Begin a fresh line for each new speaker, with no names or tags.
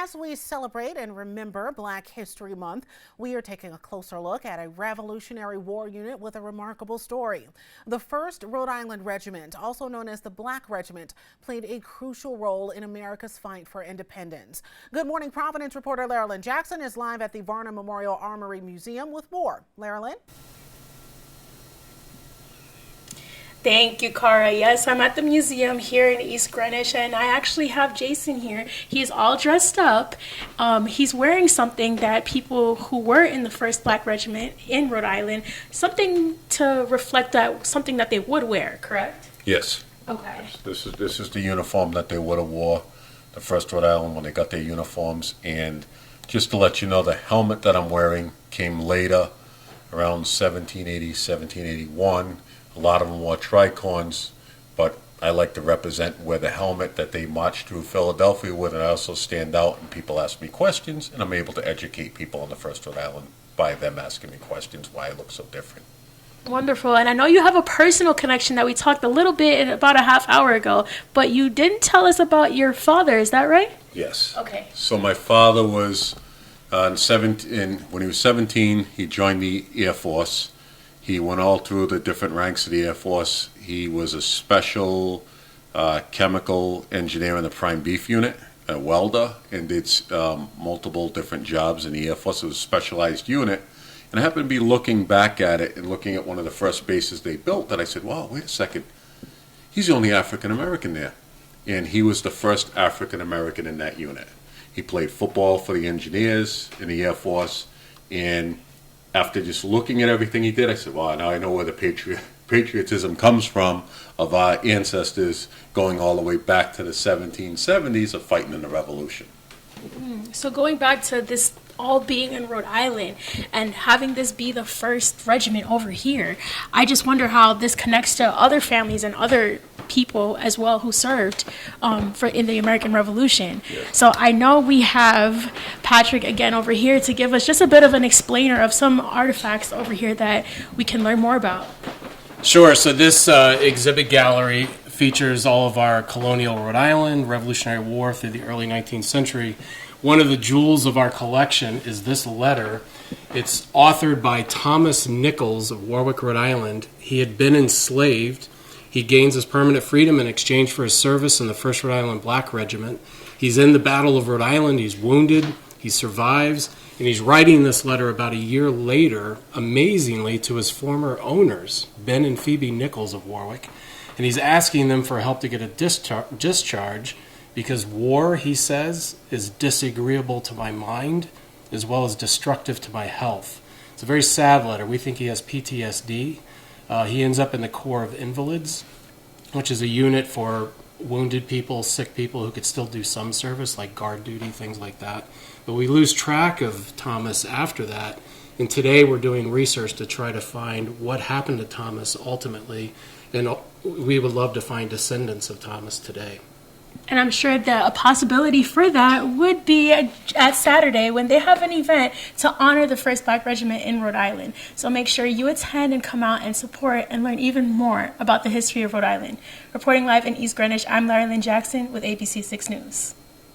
As we celebrate and remember Black History Month, we are taking a closer look at a Revolutionary War unit with a remarkable story. The 1st Rhode Island Regiment, also known as the Black Regiment, played a crucial role in America's fight for independence. Good morning, Providence reporter Laralyn Jackson is live at the Varna Memorial Armory Museum with more. Laralyn?
Thank you, Cara. Yes, I'm at the museum here in East Greenwich, and I actually have Jason here. He's all dressed up. He's wearing something that people who were in the 1st Black Regiment in Rhode Island, something to reflect that, something that they would wear, correct?
Yes.
Okay.
This is the uniform that they would have wore, the 1st Rhode Island, when they got their uniforms. And just to let you know, the helmet that I'm wearing came later, around 1780, 1781. A lot of them wore tricorns, but I like to represent wear the helmet that they marched through Philadelphia with, and I also stand out and people ask me questions, and I'm able to educate people on the 1st Rhode Island by them asking me questions why I look so different.
Wonderful. And I know you have a personal connection that we talked a little bit about a half hour ago, but you didn't tell us about your father, is that right?
Yes.
Okay.
So my father was, when he was 17, he joined the Air Force. He went all through the different ranks of the Air Force. He was a special chemical engineer in the prime beef unit, a welder, and did multiple different jobs in the Air Force. It was a specialized unit. And I happened to be looking back at it and looking at one of the first bases they built that I said, wow, wait a second. He's the only African American there. And he was the first African American in that unit. He played football for the engineers in the Air Force, and after just looking at everything he did, I said, well, now I know where the patriotism comes from of our ancestors going all the way back to the 1770s of fighting in the Revolution.
So going back to this all being in Rhode Island and having this be the 1st regiment over here, I just wonder how this connects to other families and other people as well who served in the American Revolution.
Yeah.
So I know we have Patrick again over here to give us just a bit of an explainer of some artifacts over here that we can learn more about.
Sure. So this exhibit gallery features all of our colonial Rhode Island, Revolutionary War through the early 19th century. One of the jewels of our collection is this letter. It's authored by Thomas Nichols of Warwick, Rhode Island. He had been enslaved. He gains his permanent freedom in exchange for his service in the 1st Rhode Island Black Regiment. He's in the Battle of Rhode Island. He's wounded. He survives. And he's writing this letter about a year later, amazingly, to his former owners, Ben and Phoebe Nichols of Warwick. And he's asking them for help to get a discharge because war, he says, is disagreeable to my mind as well as destructive to my health. It's a very sad letter. We think he has PTSD. He ends up in the Corps of Invalids, which is a unit for wounded people, sick people who could still do some service, like guard duty, things like that. But we lose track of Thomas after that. And today we're doing research to try to find what happened to Thomas ultimately. And we would love to find descendants of Thomas today.
And I'm sure that a possibility for that would be at Saturday when they have an event to honor the 1st Black Regiment in Rhode Island. So make sure you attend and come out and support and learn even more about the history of Rhode Island. Reporting live in East Greenwich, I'm Laralyn Jackson with ABC 6 News.